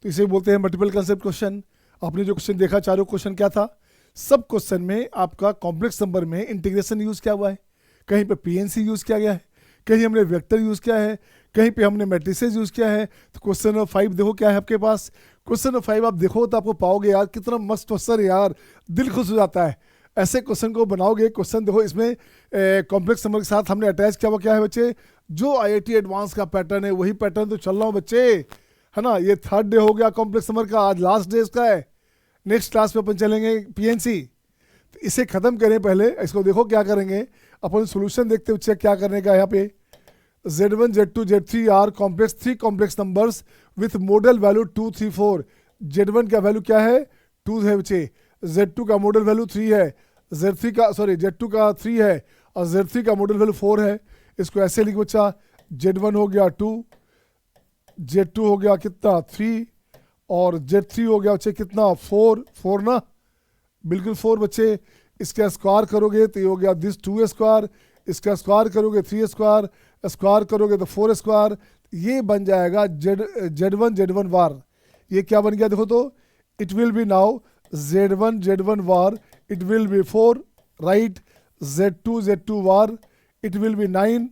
तो इसे बोलते हैं मल्टीपल कंसेप्ट क्वेश्चन। आपने जो क्वेश्चन देखा, चारों क्वेश्चन क्या था, सब क्वेश्चन में आपका कॉम्प्लेक्स नंबर में इंटीग्रेशन यूज़ किया हुआ है, कहीं पे पीएनसी यूज़ किया गया है, कहीं हमने वेक्टर यूज़ किया है, कहीं पे हमने मैट्रिसेस यूज़ किया है। तो क्वेश्चन नंबर 5 देखो क्या है आपके पास। क्वेश्चन नंबर 5 आप देखो तो आपको पाओगे यार कितना मस्त क्वेश्चन है यार, दिल खुश हो जाता है ऐसे क्वेश्चन को बनाओगे। क्वेश्चन देखो इसमें कॉम्प्लेक्स नंबर के साथ हमने अटैच किया हुआ क्या है बच्चे, जो आईआईटी एडवांस का पैटर्न है वही पैटर्न तो चल रहा हूँ बच्चे, है ना। ये 3rd डे हो गया कॉम्प्लेक्स नंबर का, आज लास्ट डे इसका है। नेक्स्ट क्लास में अपन चलेंगे पीएनसी। तो इसे ख़त्म करें पहले, इसको देखो क्या करेंगे अपन, सोल्यूशन देखते बच्चे क्या करने का है यहाँ पे। Z1, Z2, Z3 are complex 3 complex numbers with modal value 2, 3, 4। Z1 का वैल्यू क्या है 2 है बच्चे, Z2 का मॉडल वैल्यू 3 है, Z2 का 3 है और Z3 का मॉडल वैल्यू 4 है। इसको ऐसे लिख बच्चा, Z1 हो गया 2, Z2 हो गया कितना 3 और Z3 हो गया बच्चे कितना 4 ना, बिल्कुल 4 बच्चे। इसका स्क्वायर करोगे तो ये हो गया दिस 2 स्क्वायर, इसका स्क्वायर करोगे 3 स्क्वायर, स्क्वायर करोगे तो 4 स्क्वायर। ये बन जाएगा Z1 वार। ये क्या बन गया देखो तो, it will be now Z1 war, it will be 4 right, Z2 war, it will be 9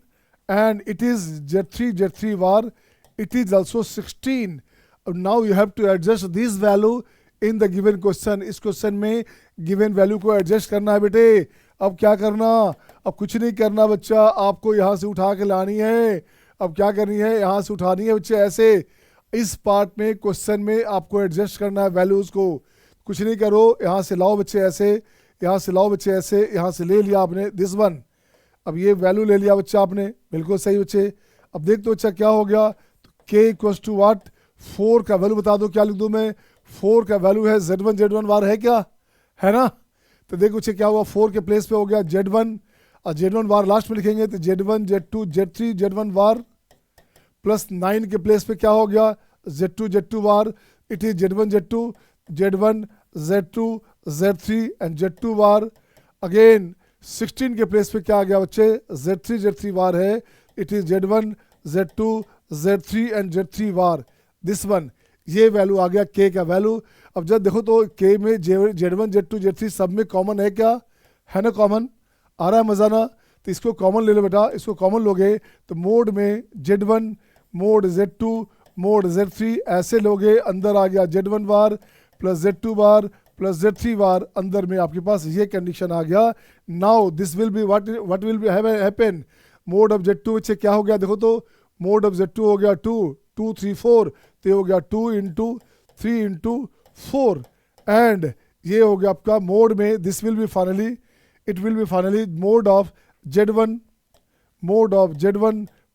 and it is Z3 var, it is also 16. Now you have to adjust this value in the given question. इस question में given value को adjust करना है बेटे। अब क्या करना, अब कुछ नहीं करना बच्चा, आपको यहाँ से उठा के लानी है। अब क्या करनी है, यहाँ से उठानी है बच्चे ऐसे। इस पार्ट में क्वेश्चन में आपको एडजस्ट करना है वैल्यूज को, कुछ नहीं करो, यहाँ से लाओ बच्चे ऐसे, यहाँ से लाओ बच्चे ऐसे, यहाँ से ले लिया आपने दिस वन। अब ये वैल्यू ले लिया बच्चा आपने, बिल्कुल सही बच्चे। अब देख तो बच्चा क्या हो गया, तो k इक्वल्स टू वाट, 4 का वैल्यू बता दो, क्या लिख दूँ मैं, 4 का वैल्यू है Z1 वार है क्या, है ना। तो देख बच्चे क्या हुआ, 4 के प्लेस पे हो गया Z1 और Z1 वार लास्ट में लिखेंगे तो Z1 Z2 Z3 Z1 वार प्लस 9 के प्लेस पे क्या हो गया Z2 war, it is Z1 Z2 Z3 and Z2 war. Again 16 के प्लेस पे क्या आ गया बच्चे, Z3 वार है, it is Z1 Z2 Z3 and Z3 war this one. ये वैल्यू आ गया k का वैल्यू। अब जब देखो तो k में Z1 Z2 Z3 सब में कॉमन है क्या, है ना, कॉमन आ रहा है मजा ना। तो इसको कॉमन ले लो बेटा, इसको कॉमन लोगे तो मोड में Z1 mode Z2 mode Z3 ऐसे लोगे, अंदर आ गया Z1 वार प्लस Z2 वार प्लस Z3 वार, अंदर में आपके पास ये कंडीशन आ गया। Now this will be what will be happen, mode of Z2 बच्चे क्या हो गया देखो तो, मोड ऑफ Z2 हो गया 2 2 3 4, तो ये हो गया 2 इंटू 3 इंटू 4 एंड ये हो गया आपका मोड में, this will be finally, it will be finally mode of Z1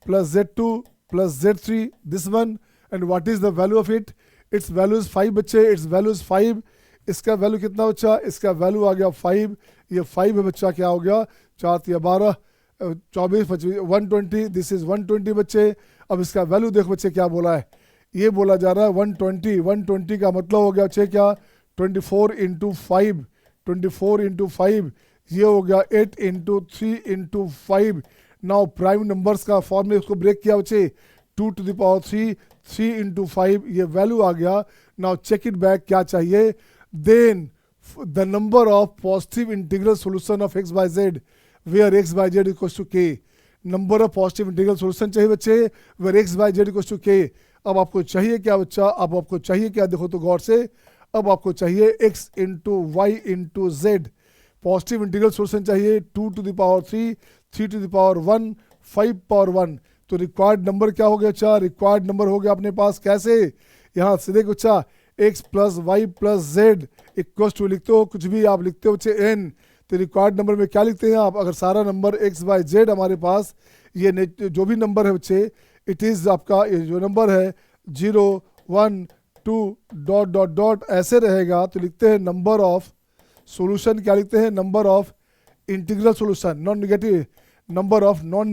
plus Z2 plus Z3 this one. And what is the value of it, it's value is 5 बच्चे, it's value is 5। इसका value कितना बच्चा, इसका value आ गया 5, ये 5 है बच्चा, क्या हो गया 4 या 12 24 25 120, दिस इज 120 बच्चे। अब इसका वैल्यू देखो बच्चे क्या बोला है, ये बोला जा रहा है 120 का मतलब हो गया बच्चे क्या 24 इंटू 5, 24 इंटू 5, ये हो गया 8 into 3 into 5। Now prime numbers का फॉर्म में उसको ब्रेक किया बच्चे, 2 टू द पावर 3 3 इंटू 5, ये वैल्यू आ गया। नाउ चेक इट बैक, क्या चाहिए, then the number of positive integral solution of x by z where x by z equals to k, number of positive integral solution चाहिए बच्चे where x by z equals to k। अब आपको चाहिए क्या बच्चा, अब आपको चाहिए क्या देखो तो गौर से, अब आपको चाहिए x into Y into Z, positive integral solution चाहिए 2 to the power 3 3 to the power 1 5 power 1। तो रिक्वायर्ड नंबर क्या हो गया बच्चा, रिक्वायर्ड नंबर हो गया अपने पास कैसे, यहाँ से देखो बच्चा x plus Y plus Z equal to लिखते हो, कुछ भी आप लिखते हो बच्चे n, तो रिक्वायर्ड नंबर में क्या लिखते हैं आप, अगर सारा नंबर x बाई जेड हमारे पास ये जो भी नंबर है बच्चे, इट इज़ आपका ये जो नंबर है 0 1 2 डॉट डॉट डॉट ऐसे रहेगा, तो लिखते हैं नंबर ऑफ सॉल्यूशन, क्या लिखते हैं number of integral solution, non negative, number of non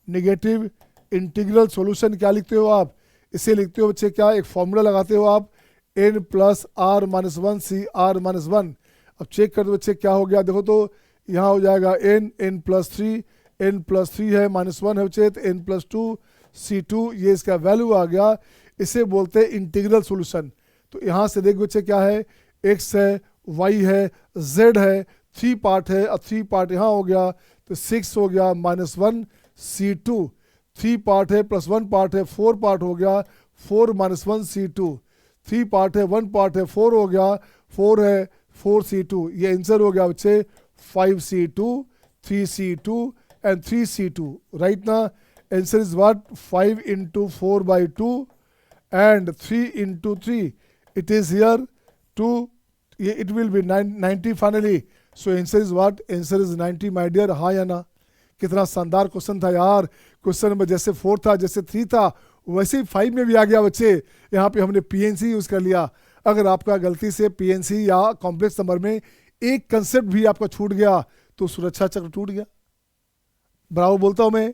negative integral solution क्या लिखते हो आप, इसे लिखते हो बच्चे क्या, एक फॉर्मूला लगाते हो आप n plus R minus 1 C R minus 1। अब चेक कर दो बच्चे क्या हो गया देखो तो, यहाँ हो जाएगा n प्लस 3 है माइनस 1 है बच्चे, तो n प्लस 2 C2, ये इसका वैल्यू आ गया। इसे बोलते हैं इंटीग्रल सॉल्यूशन। तो यहाँ से देख बच्चे क्या है, x है, y है, z है, 3 पार्ट है, और 3 पार्ट यहाँ हो गया, तो 6 हो गया -1 C2, 3 पार्ट है प्लस 1 पार्ट है, 4 पार्ट हो गया, 4 -1 C2, 3 पार्ट है 1 पार्ट है, 4 हो गया, 4 है 4 C2। ये आंसर हो गया बच्चे 5 C2, 3 C2 and 3 C2, right ना। Answer is what, 5 into 4 by 2 and 3 into 3, it is here 2, it will be 90 finally, so answer is what, answer is 90 my dear। हाँ या ना। कितना शानदार क्वेश्चन था यार। क्वेश्चन नंबर जैसे 4 था, जैसे 3 था, वैसे ही 5 में भी आ गया बच्चे। यहाँ पे हमने पीएनसी यूज कर लिया। अगर आपका गलती से पीएनसी या कॉम्प्लेक्स नंबर में एक कंसेप्ट भी आपका छूट गया तो सुरक्षा चक्र टूट गया। बराबर बोलता हूं मैं,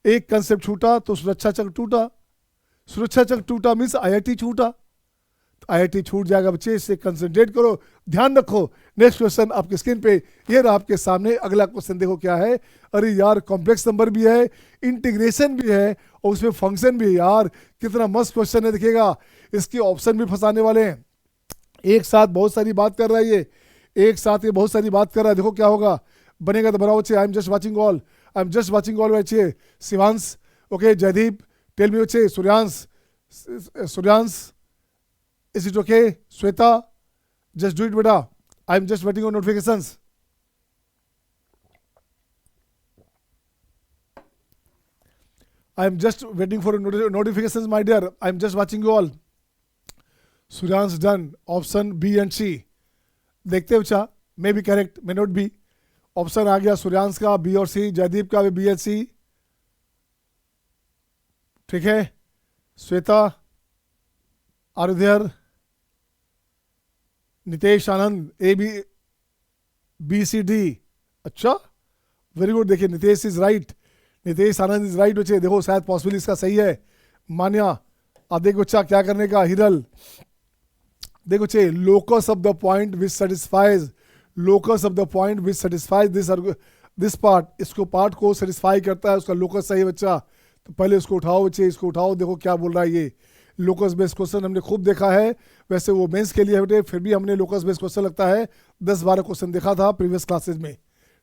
एक कंसेप्ट छूटा तो सुरक्षा चक्र टूटा। सुरक्षा चक्र टूटा मीन्स आईआईटी छूटा। आईआईटी छूट जाएगा बच्चे, इससे कंसंट्रेट करो, ध्यान रखो। नेक्स्ट क्वेश्चन आपकी स्क्रीन पे ये रहा आपके सामने। अगला क्वेश्चन देखो क्या है। अरे यार कॉम्प्लेक्स नंबर भी है, इंटीग्रेशन भी है, और उसमें फंक्शन भी है यार। कितना मस्त क्वेश्चन है, देखिएगा। इसके ऑप्शन भी फंसाने वाले हैं। एक साथ बहुत सारी बात कर रहा है ये, एक साथ ये बहुत सारी बात कर रहा है। देखो क्या होगा, बनेगा तो बनाओ बच्चे। I am just watching all, I am just watching all बच्चे। Shivansh, okay, Jaydeep, tell me बच्चे। Suryansh, Suryansh, is it okay? Sweta, just do it beta, I'm just waiting on notifications। I'm just waiting for notifications my dear, I'm just watching you all। Suryansh done, option B and C। देखते हैं बच्चा, may be correct, may not be. Option आ गया सूर्यांश का B और सी, जयदीप का भी B and C, ठीक है। Shweta, are there, Nitesh Anand, A B B C D, अच्छा वेरी गुड। देखिए Nitesh is right, Nitesh Anand is right बच्चे। देखो शायद पॉसिबल इसका सही है। मान्या, अब देखो बच्चा क्या करने का। हिरल, देखो बच्चे, locus of the point which satisfies, locus of the point which satisfies this part, इसको पार्ट को सेटिस्फाई करता है, उसका लोकस सही है बच्चा। तो पहले इसको उठाओ बच्चे, इसको उठाओ। देखो क्या बोल रहा है ये। लोकस बेस्ड क्वेश्चन हमने खूब देखा है, वैसे वो मेंस के लिए है बेटे, फिर भी हमने लोकस बेस्ड क्वेश्चन लगता है 10-12 क्वेश्चन देखा था प्रीवियस क्लासेज में,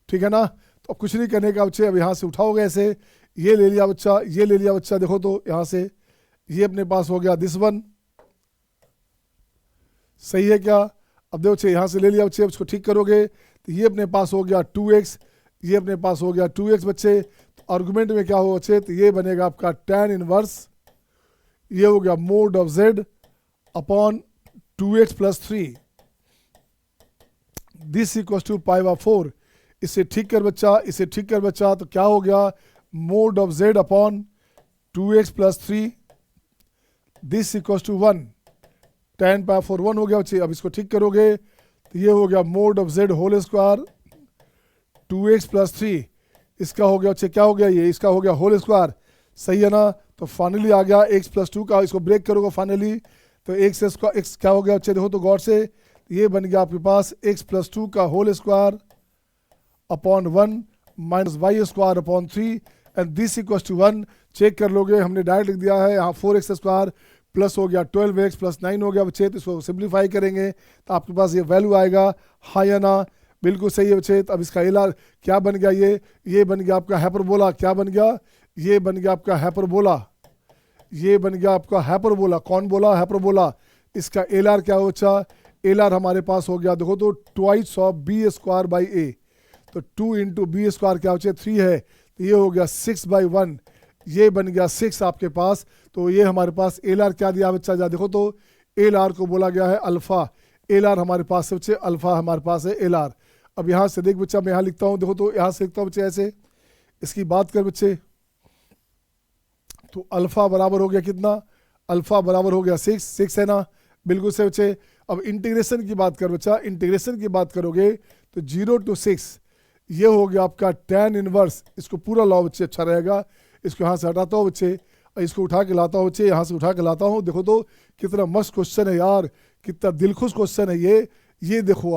ठीक है ना। तो अब कुछ नहीं करने का बच्चे, अब यहाँ से उठाओगे ऐसे, ये ले लिया बच्चा, ये ले लिया बच्चा। देखो तो यहाँ से ये अपने पास हो गया दिस वन, सही है क्या। अब देखो बच्चे यहाँ से ले लिया बच्चे, अब इसको ठीक करोगे तो ये अपने पास हो गया 2x, ये अपने पास हो गया 2x बच्चे। तो आर्गुमेंट में क्या हो बच्चे, तो ये बनेगा आपका tan इनवर्स, ये हो गया mode of z upon 2x plus 3, this equal to π/4। इसे ठीक कर बच्चा, इसे ठीक कर बच्चा। तो क्या हो गया, mode of z upon 2x plus 3, this equal to 1, tan π/4 1 हो गया बच्चे। अब इसको ठीक करोगे तो ये हो गया mode of z whole square 2x plus 3, इसका हो गया बच्चे, क्या हो गया ये, इसका हो गया होल स्क्वायर, सही है ना। तो फाइनली आ गया x प्लस 2 का, इसको ब्रेक करोगे फाइनली तो x का x क्या हो गया बच्चे, देखो तो गौर से, ये बन गया आपके पास x प्लस 2 का whole square upon 1 minus Y square upon 3 and this equal to 1। Check कर लोगे, हमने डायरेक्ट लिख दिया है यहाँ 4x स्क्वायर प्लस हो गया 12x प्लस 9 हो गया बच्चे। तो इसको सिंप्लीफाई करेंगे तो आपके पास ये वैल्यू आएगा, हाँ या ना। बिल्कुल सही है बच्चे। तो अब इसका एल आर क्या बन गया, ये बन गया आपका हाइपरबोला। क्या बन गया, ये बन गया आपका हाइपरबोला, ये बन गया आपका हाइपरबोला। कौन बोला, हाइपरबोला। इसका एल आर क्या हो बच्चा, एल आर हमारे पास हो गया, देखो तो twice of B square by A. तो 2 इंटू बी स्क्वायर क्या बच्चे 3 है, तो ये हो गया 6/1, ये बन गया 6 आपके पास। तो ये हमारे पास एल आर क्या दिया बच्चा, जा देखो तो एल आर को बोला गया है अल्फा। एल आर हमारे पास है बच्चे, अल्फा हमारे पास है एल आर। अब यहाँ से देख बच्चा, मैं यहाँ लिखता हूँ, देखो तो यहाँ से लिखता हूँ बच्चे ऐसे, इसकी बात कर बच्चे, तो अल्फा बराबर हो गया कितना, अल्फा बराबर हो गया 6 है ना, बिल्कुल से बच्चे। अब इंटीग्रेशन की बात कर बच्चा, इंटीग्रेशन की बात करोगे तो 0 to 6 ये हो गया आपका tan इनवर्स। इसको पूरा लाओ बच्चे, अच्छा रहेगा। इसको यहाँ से हटाता हूँ बच्चे, इसको उठा के लाता हूँ बच्चे, यहाँ से उठा के लाता हूँ। देखो तो कितना मस्त क्वेश्चन है यार, कितना दिलखुश क्वेश्चन है ये देखो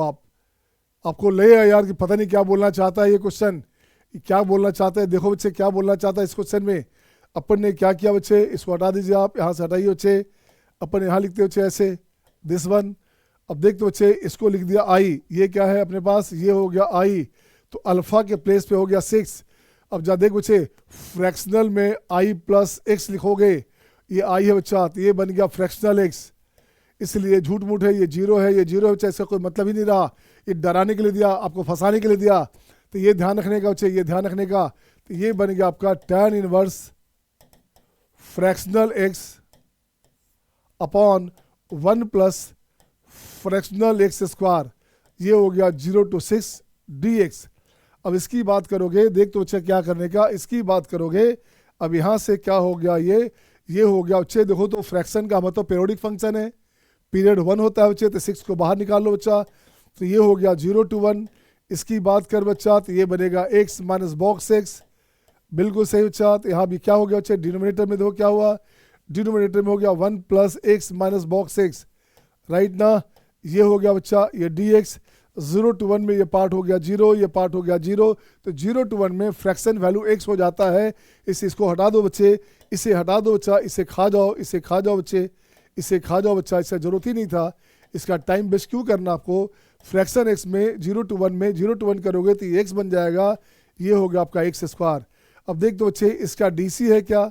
आपको लगेगा यार कि पता नहीं क्या बोलना चाहता है ये क्वेश्चन, क्या बोलना चाहता है। देखो बच्चे क्या बोलना चाहता है इस क्वेश्चन में। अपन ने क्या किया बच्चे, इसको हटा दीजिए आप, यहाँ से हटाइए बच्चे, अपन यहाँ लिखते बच्चे ऐसे दिस वन। अब देखते बच्चे इसको लिख दिया आई, ये क्या है अपने पास, ये हो गया आई, तो अल्फा के प्लेस पे हो गया 6। अब जा देख बच्चे फ्रैक्शनल में आई प्लस एक्स लिखोगे, ये आई है बच्चा, तो ये बन गया फ्रैक्शनल एक्स, इसलिए झूठ मूठ है, ये जीरो है, ये जीरो है बच्चा, इसका कोई मतलब ही नहीं रहा, ये डराने के लिए दिया, आपको फंसाने के लिए दिया, तो ये ध्यान रखने का बच्चे, ये ध्यान रखने का। तो ये बन गया आपका tan inverse fractional x upon 1 plus fractional x square, ये हो गया 0 to 6 dx। अब इसकी बात करोगे, देख तो बच्चे क्या करने का, इसकी बात करोगे, अब यहाँ से क्या हो गया, ये हो गया बच्चे, देखो तो फ्रैक्शन का मतलब पीरियोडिक फंक्शन है, पीरियड 1 होता है बच्चे, तो 6 को बाहर निकाल लो बच्चा, तो ये हो गया 0 to 1। इसकी बात कर बच्चा, तो ये बनेगा x माइनस बॉक्स एक्स, बिल्कुल सही बच्चा। तो यहाँ भी क्या हो गया बच्चे, डिनोमिनेटर में देखो क्या हुआ, डिनोमिनेटर में हो गया 1 plus x minus box x, right ना, ये हो गया बच्चा ये dx। 0 to 1 में ये पार्ट हो गया 0, ये पार्ट हो गया 0, तो 0 to 1 में फ्रैक्शन वैल्यू x हो जाता है, इसको हटा दो बच्चे, इसे हटा दो बच्चा, इसे खा जाओ, इसे खा जाओ बच्चे, इसे खा जाओ बच्चा, इससे जरूरत ही नहीं था, इसका टाइम वेस्ट क्यों करना आपको। फ्रैक्शन एक्स में 0 to 1 में 0 to 1 करोगे तो ये एक्स बन जाएगा, ये हो गया आपका एक्स स्क्वायर। अब देख दो बच्चे इसका डीसी है क्या,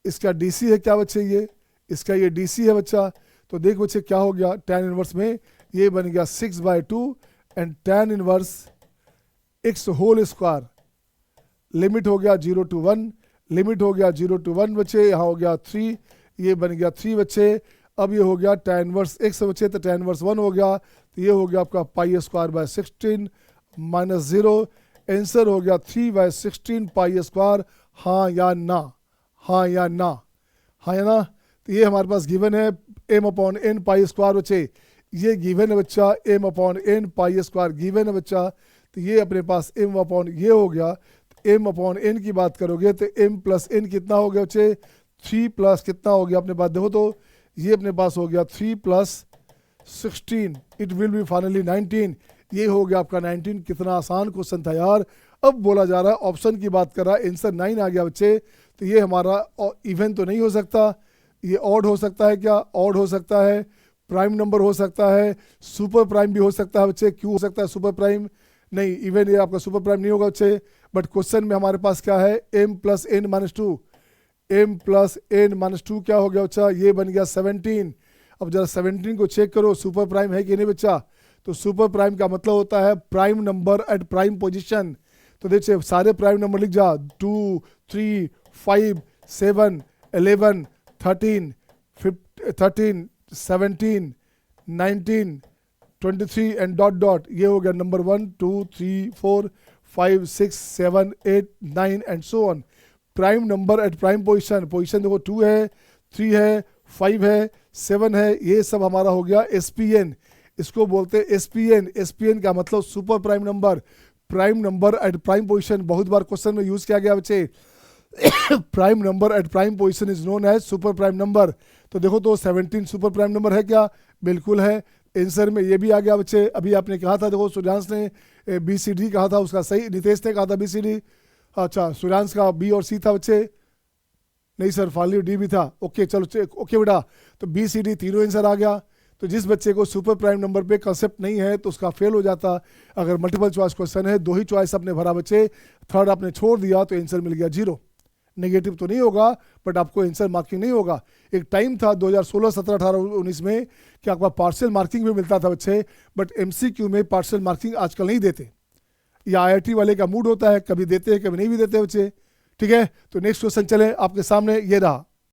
इसका डीसी है क्या बच्चे, ये इसका ये डीसी है बच्चा, तो देख बच्चे क्या हो गया, tan इनवर्स में ये बन गया 6/2 and tan inverse X whole square, limit हो गया 0 to 1, लिमिट हो गया 0 to 1 बच्चे, यहाँ हो गया 3, ये बन गया 3 बच्चे। अब ये हो गया tan इनवर्स एक्स बच्चे, तो tan इनवर्स 1 हो गया, तो ये हो गया आपका pi square by 16 minus 0, answer हो गया 3/16 पाई स्क्वायर। हाँ या ना, हाँ या ना, हाँ या ना। तो ये हमारे पास गिवन है m/n पाई स्क्वायर बच्चे, ये गिवन है बच्चा, m/n पाई स्क्वायर गिवन है बच्चा, तो ये अपने पास m/ ये हो गया। तो m/n की बात करोगे तो m प्लस n कितना हो गया बच्चे, 3 प्लस कितना हो गया अपने पास, देखो तो ये अपने पास हो गया 3 plus 16, it will be finally 19, ये हो गया आपका 19। कितना आसान क्वेश्चन था यार। अब बोला जा रहा है ऑप्शन की बात कर रहा है, आंसर 9 आ गया बच्चे, तो ये हमारा इवन तो नहीं हो सकता, ये ऑड हो सकता है क्या, ऑड हो सकता है, प्राइम नंबर हो सकता है, सुपर प्राइम भी हो सकता है बच्चे, क्यों हो सकता है सुपर प्राइम, नहीं इवन ये आपका सुपर प्राइम नहीं होगा बच्चे। बट क्वेश्चन में हमारे पास क्या है, m plus n minus 2, m plus n minus 2 क्या हो गया बच्चा, ये बन गया 17। अब जरा 17 को चेक करो सुपर प्राइम है कि नहीं बच्चा, तो सुपर प्राइम का मतलब होता है prime number at prime position. तो देखिए सारे प्राइम नंबर लिख जा, 2 3 5 7 11 13 13 17 19 23 एंड डॉट डॉट, ये हो गया number 1 2 3 4 5 6 7 8 9 and so on. Prime number at prime position, position देखो 2 है, 3 है, 5 है, 7 है, ये सब हमारा हो गया एसपीएन, इसको बोलते हैं एसपीएन। एसपीएन का मतलब super prime number, prime number at prime position, बहुत बार क्वेश्चन में यूज किया गया बच्चे। Prime number at prime position is known as super prime number. तो देखो तो 17 सुपर प्राइम नंबर है क्या, बिल्कुल है, आंसर में ये भी आ गया बच्चे। अभी आपने कहा था, देखो सूर्यांश ने BCD कहा था, उसका सही, नितेश ने कहा था BCD, अच्छा सूर्यांश का B और C था बच्चे, नहीं सर फाइनली D भी था, ओके चलो ओके बेटा, तो BCD तीनों आंसर आ गया। तो जिस बच्चे को सुपर प्राइम नंबर पे कंसेप्ट नहीं है तो उसका फेल हो जाता। अगर मल्टीपल चॉइस क्वेश्चन है, 2 ही चॉइस आपने भरा बच्चे, थर्ड आपने छोड़ दिया तो आंसर मिल गया 0। नेगेटिव तो नहीं होगा बट आपको आंसर मार्किंग नहीं होगा। एक टाइम था 2016 17 18 19 में कि आपका पार्शियल मार्किंग भी मिलता था बच्चे, बट MCQ में पार्शियल मार्किंग आजकल नहीं देते, या IIT वाले का मूड होता है, कभी देते हैं कभी नहीं भी देते बच्चे, ठीक है। तो नेक्स्ट क्वेश्चन चले आपके सामने, ये रहा।